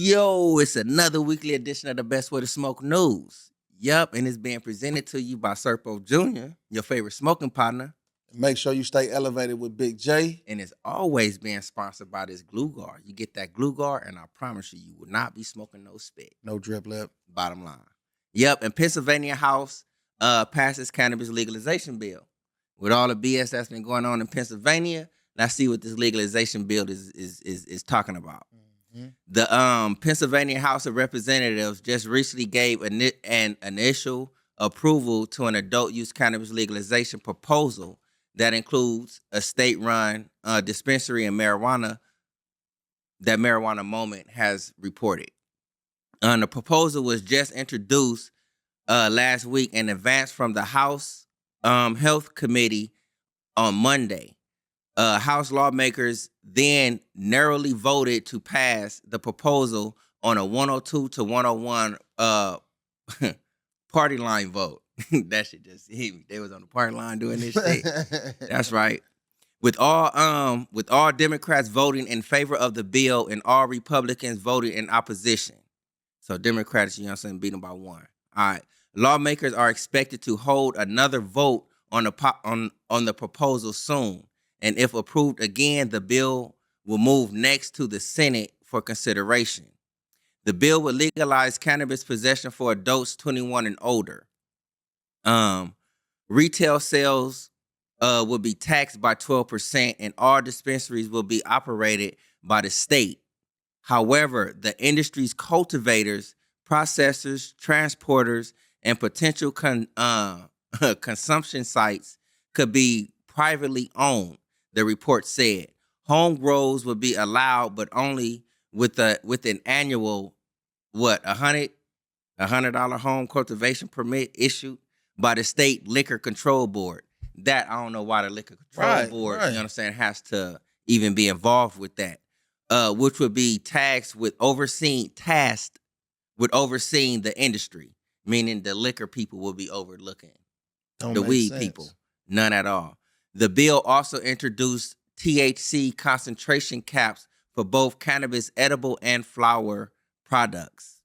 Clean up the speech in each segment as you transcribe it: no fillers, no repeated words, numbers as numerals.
Yo, it's another weekly edition of the Best Way to Smoke News. Yup, and it's being presented to you by Serpo Jr., your favorite smoking partner. Make sure you stay elevated with Big J. And it's always being sponsored by this glue guard. You get that glue guard, and I promise you, you will not be smoking no spit. No drip lip. Bottom line. Yup, and Pennsylvania House passes cannabis legalization bill. With all the BS that's been going on in Pennsylvania, let's see what this legalization bill is talking about. The Pennsylvania House of Representatives just recently gave an initial approval to an adult use cannabis legalization proposal that includes a state-run dispensary in marijuana that Marijuana Moment has reported. The proposal was just introduced last week and advanced from the House Health Committee on Monday. House lawmakers then narrowly voted to pass the proposal on a 102 to 101 party line vote. That shit just hit me. They was on the party line doing this shit. That's right. With all Democrats voting in favor of the bill and all Republicans voting in opposition. So Democrats, you know what I'm saying, beat them by one. All right. Lawmakers are expected to hold another vote on the proposal soon. And if approved again, the bill will move next to the Senate for consideration. The bill will legalize cannabis possession for adults 21 and older. Retail sales will be taxed by 12%, and all dispensaries will be operated by the state. However, the industry's cultivators, processors, transporters, and potential consumption sites could be privately owned. The report said home grows would be allowed, but only with an annual $100 home cultivation permit issued by the state liquor control board. That I don't know why the liquor control board, you know what I'm saying, has to even be involved with that, which would be tasked with overseeing the industry, meaning the liquor people will be overlooking the weed people. None at all. The bill also introduced THC concentration caps for both cannabis edible and flower products.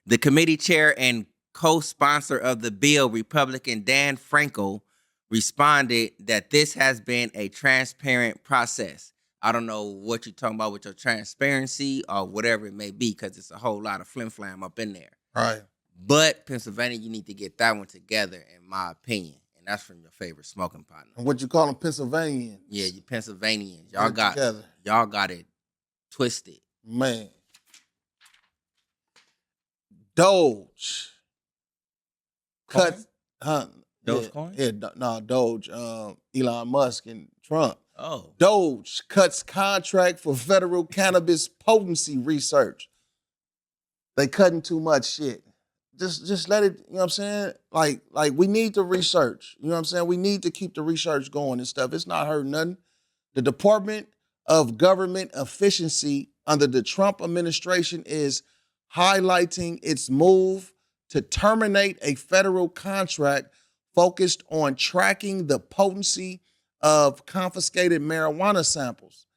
The committee chair and co-sponsor of the bill, Republican Dan Frankel, responded that this has been a transparent process. I don't know what you're talking about with your transparency or whatever it may be, because it's a whole lot of flim-flam up in there. Right. But Pennsylvania, you need to get that one together, in my opinion. And that's from your favorite smoking partner. And what you call them, Pennsylvanians? Yeah, you Pennsylvanians. Y'all got it twisted. Man. DOGE. Cuts. Dogecoin? Yeah, DOGE. Elon Musk and Trump. Oh. DOGE cuts contract for federal cannabis potency research. They cutting too much shit. Just let it, you know what I'm saying? Like we need the research. You know what I'm saying? We need to keep the research going and stuff. It's not hurting nothing. The Department of Government Efficiency under the Trump administration is highlighting its move to terminate a federal contract focused on tracking the potency of confiscated marijuana samples.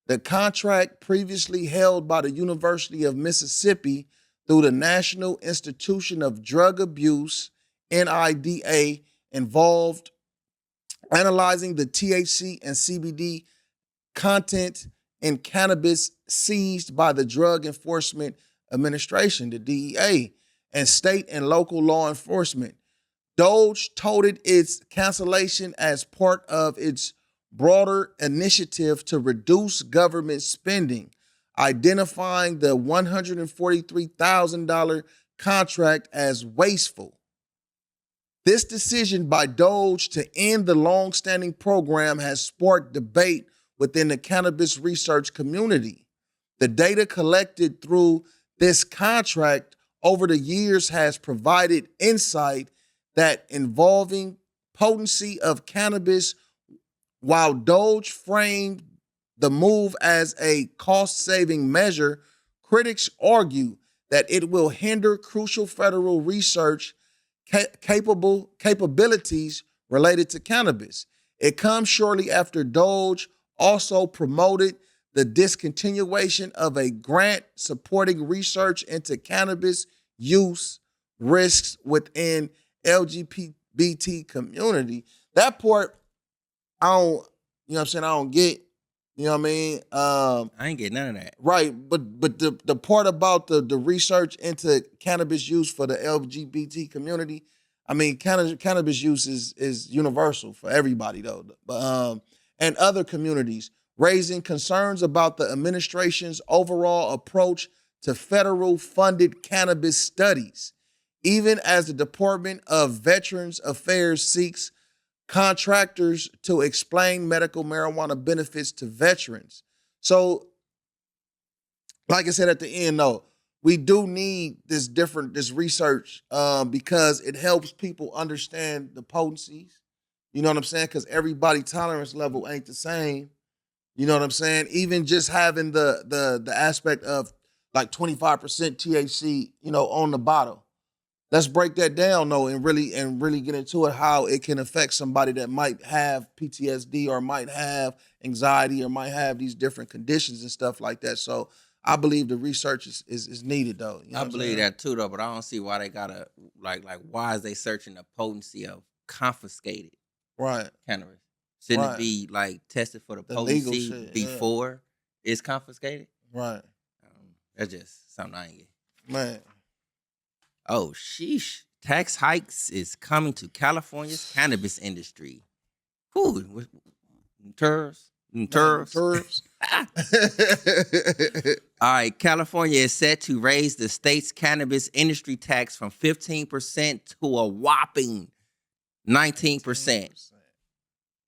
The contract, previously held by the University of Mississippi through the National Institution of Drug Abuse, NIDA, involved analyzing the THC and CBD content in cannabis seized by the Drug Enforcement Administration, the DEA, and state and local law enforcement. DOGE touted its cancellation as part of its broader initiative to reduce government spending, identifying the $143,000 contract as wasteful. This decision by DOGE to end the long-standing program has sparked debate within the cannabis research community. The data collected through this contract over the years has provided insight that involving potency of cannabis, while DOGE framed the move as a cost-saving measure, critics argue that it will hinder crucial federal research capabilities related to cannabis. It comes shortly after DOGE also promoted the discontinuation of a grant supporting research into cannabis use risks within LGBT community. That part, I don't, you know what I'm saying, I don't get, you know what I mean? I ain't get none of that. Right, but the part about the research into cannabis use for the LGBT community, I mean, cannabis use is universal for everybody though. But and other communities raising concerns about the administration's overall approach to federal funded cannabis studies, even as the Department of Veterans Affairs seeks contractors to explain medical marijuana benefits to veterans. So, like I said at the end, though, we do need this research because it helps people understand the potencies. You know what I'm saying? Because everybody tolerance level ain't the same. You know what I'm saying? Even just having the aspect of like 25% THC, you know, on the bottle. Let's break that down though and really get into it, how it can affect somebody that might have PTSD or might have anxiety or might have these different conditions and stuff like that. So I believe the research is needed though. You know I what I'm believe saying? that too, though, but I don't see why they gotta like why is they searching the potency of confiscated Right, cannabis? Shouldn't it right. be like tested for the The legal potency shit, yeah. before it's confiscated? Right. That's just something I ain't get. Man. Oh, sheesh. Tax hikes is coming to California's cannabis industry. Whew. Turfs. Man, Turfs. turfs. All right. California is set to raise the state's cannabis industry tax from 15% to a whopping 19%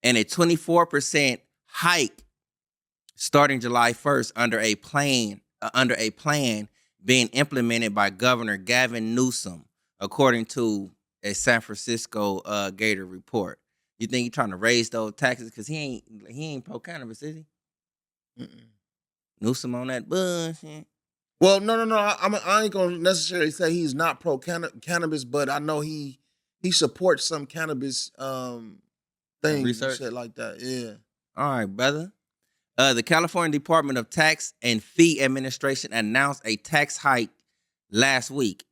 and a 24% hike starting July 1st under a plan being implemented by Governor Gavin Newsom, according to a San Francisco Gator report. You think he's trying to raise those taxes because he ain't pro cannabis, is he? Mm-mm. Newsom on that bullshit. Well, no. I ain't gonna necessarily say he's not pro cannabis, but I know he supports some cannabis things and Research. shit like that. Yeah. All right, brother. The California Department of Tax and Fee Administration announced a tax hike last week.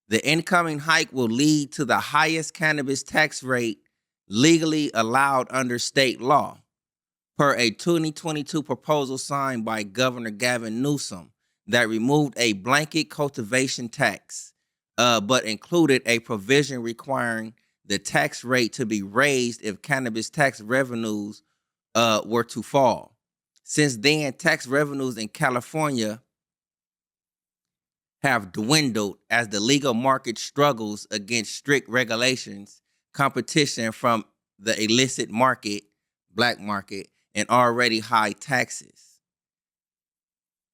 The incoming hike will lead to the highest cannabis tax rate legally allowed under state law, per a 2022 proposal signed by Governor Gavin Newsom that removed a blanket cultivation tax, but included a provision requiring the tax rate to be raised if cannabis tax revenues were to fall. Since then, tax revenues in California have dwindled as the legal market struggles against strict regulations, competition from the illicit market, black market, and already high taxes.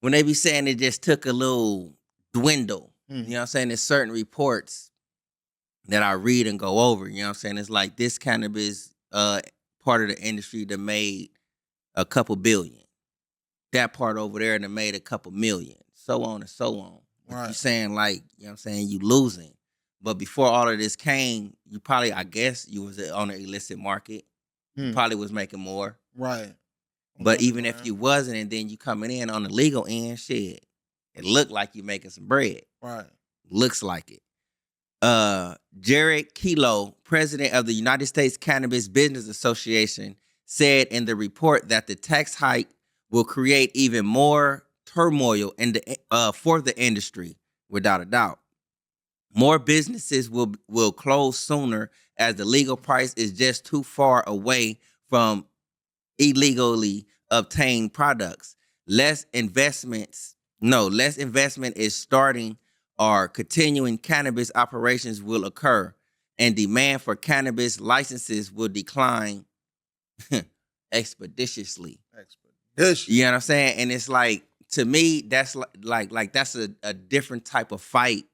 When they be saying it just took a little dwindle, you know what I'm saying? There's certain reports that I read and go over, you know what I'm saying? It's like this cannabis part of the industry that made a couple billion. That part over there that made a couple million. So on and so on. Right. You saying like, you know what I'm saying, you losing. But before all of this came, you probably, I guess, you was on the illicit market. You probably was making more. Right. But even if you wasn't, and then you coming in on the legal end, shit, it looked like you making some bread. Right. Looks like it. Jared Kelo, president of the United States Cannabis Business Association, said in the report that the tax hike will create even more turmoil in for the industry, without a doubt. More businesses will close sooner as the legal price is just too far away from illegally obtained products. Less investment is starting or continuing cannabis operations will occur, and demand for cannabis licenses will decline expeditiously. You know what I'm saying? And it's like, to me, that's like that's a different type of fight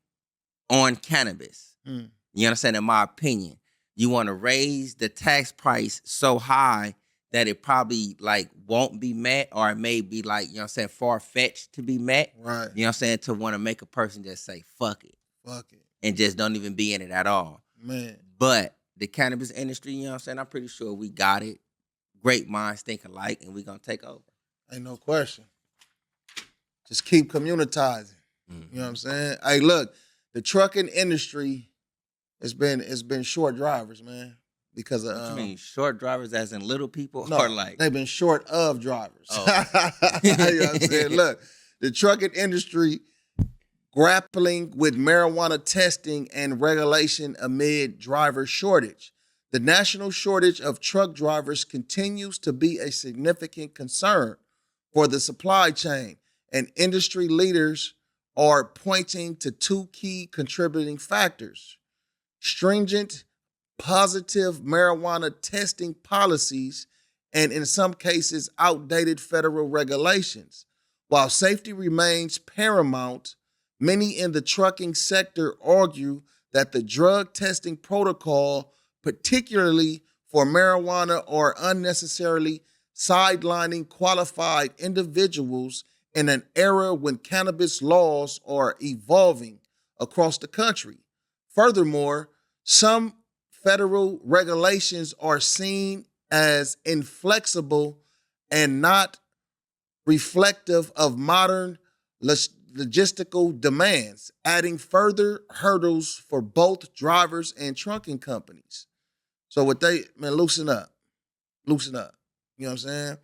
on cannabis. You know what I'm saying? In my opinion, you want to raise the tax price so high that it probably like won't be met, or it may be like, you know what I'm saying, far-fetched to be met. Right. You know what I'm saying? To want to make a person just say, fuck it. Fuck it. And just don't even be in it at all. Man. But the cannabis industry, you know what I'm saying, I'm pretty sure we got it. Great minds think alike, and we're going to take over. Ain't no question. Just keep communitizing. Mhm. You know what I'm saying? Hey, look, the trucking industry it's been short drivers, man. Because of What you mean, short drivers as in little people or no, like? they've been short of drivers. Oh, You know what I'm saying? okay. Look, the trucking industry grappling with marijuana testing and regulation amid driver shortage. The national shortage of truck drivers continues to be a significant concern for the supply chain, and industry leaders are pointing to two key contributing factors: stringent positive marijuana testing policies, and in some cases, outdated federal regulations. While safety remains paramount, many in the trucking sector argue that the drug testing protocol, particularly for marijuana, are unnecessarily sidelining qualified individuals in an era when cannabis laws are evolving across the country. Furthermore, some federal regulations are seen as inflexible and not reflective of modern logistical demands, adding further hurdles for both drivers and trucking companies. So what loosen up. Loosen up. You know what I'm saying?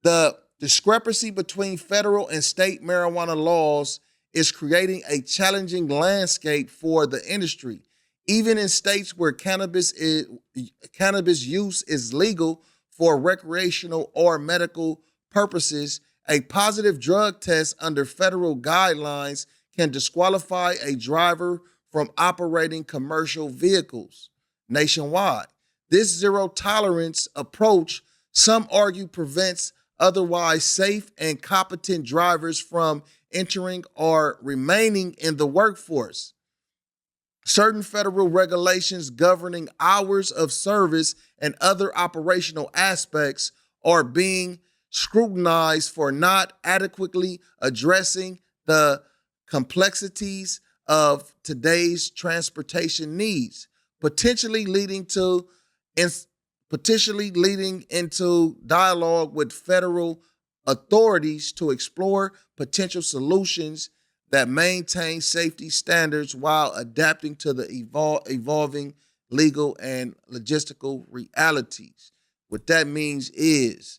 The discrepancy between federal and state marijuana laws is creating a challenging landscape for the industry. Even in states where cannabis use is legal for recreational or medical purposes, a positive drug test under federal guidelines can disqualify a driver from operating commercial vehicles nationwide. This zero tolerance approach, some argue, prevents otherwise safe and competent drivers from entering or remaining in the workforce. Certain federal regulations governing hours of service and other operational aspects are being scrutinized for not adequately addressing the complexities of today's transportation needs, potentially leading to potentially leading into dialogue with federal authorities to explore potential solutions that maintain safety standards while adapting to the evolving legal and logistical realities. What that means is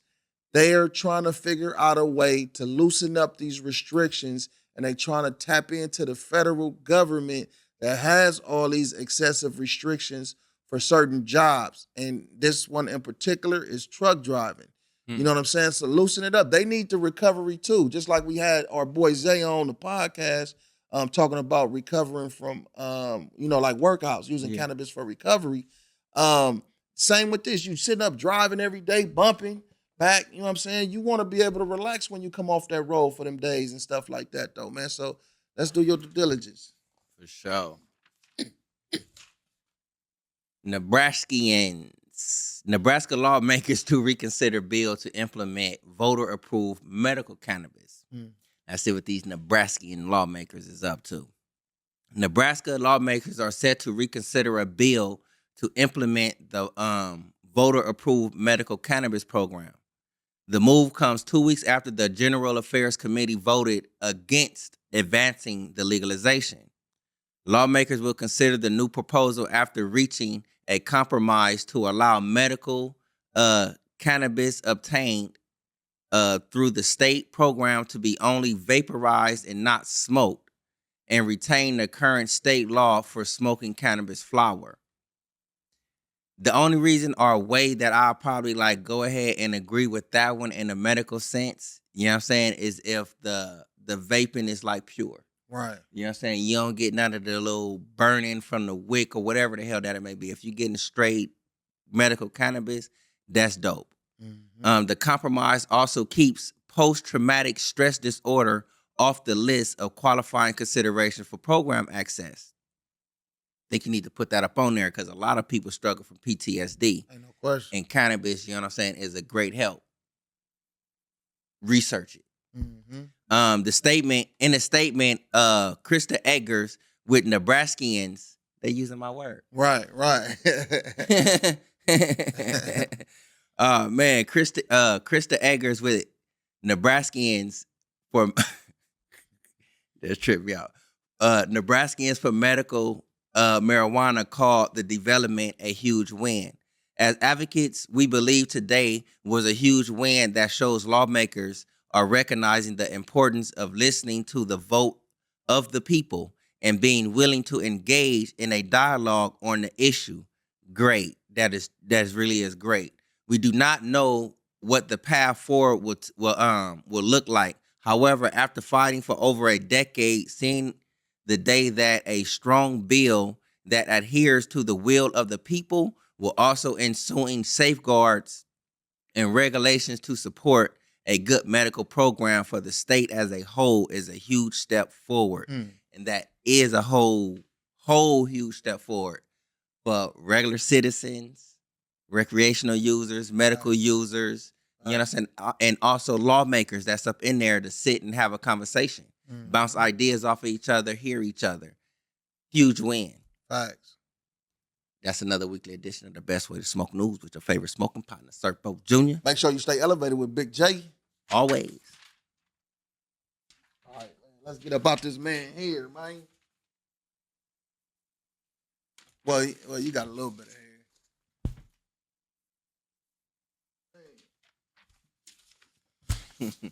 they are trying to figure out a way to loosen up these restrictions, and they're trying to tap into the federal government that has all these excessive restrictions for certain jobs. And this one in particular is truck driving. You know what I'm saying? So loosen it up. They need the recovery too. Just like we had our boy Zay on the podcast talking about recovering from, like workouts, using Yeah. cannabis for recovery. Same with this. You sitting up driving every day, bumping back. You know what I'm saying? You want to be able to relax when you come off that road for them days and stuff like that, though, man. So let's do your due diligence. For sure. Nebraska lawmakers to reconsider bill to implement voter-approved medical cannabis. Let's see what these Nebraskan lawmakers is up to. Nebraska lawmakers are set to reconsider a bill to implement the voter-approved medical cannabis program. The move comes 2 weeks after the General Affairs Committee voted against advancing the legalization. Lawmakers will consider the new proposal after reaching a compromise to allow medical cannabis obtained through the state program to be only vaporized and not smoked, and retain the current state law for smoking cannabis flower. The only reason or way that I'll probably like go ahead and agree with that one in the medical sense, you know what I'm saying, is if the vaping is like pure. Right. You know what I'm saying? You don't get none of the little burning from the wick or whatever the hell that it may be. If you're getting straight medical cannabis, that's dope. The compromise also keeps post-traumatic stress disorder off the list of qualifying considerations for program access. I think you need to put that up on there because a lot of people struggle from PTSD. Ain't no question. And cannabis, you know what I'm saying, is a great help. Research it. In the statement, Krista Eggers with Nebraskans, they using my word. Right. Man, Krista Eggers with Nebraskans for That's trip me out. Nebraskans for medical marijuana called the development a huge win. As advocates, we believe today was a huge win that shows lawmakers are recognizing the importance of listening to the vote of the people and being willing to engage in a dialogue on the issue. Great. That really is great. We do not know what the path forward will look like. However, after fighting for over a decade, seeing the day that a strong bill that adheres to the will of the people will also ensuing safeguards and regulations to support a good medical program for the state as a whole is a huge step forward. And that is a whole huge step forward for regular citizens, recreational users, medical users, you know what I'm saying? And also lawmakers that's up in there to sit and have a conversation, bounce ideas off of each other, hear each other. Huge win. Facts. That's another weekly edition of The Best Way to Smoke News with your favorite smoking partner, Serpo Jr. Make sure you stay elevated with Big J. Always. All right, man, let's get about this man here, man. Well, you got a little bit of hair.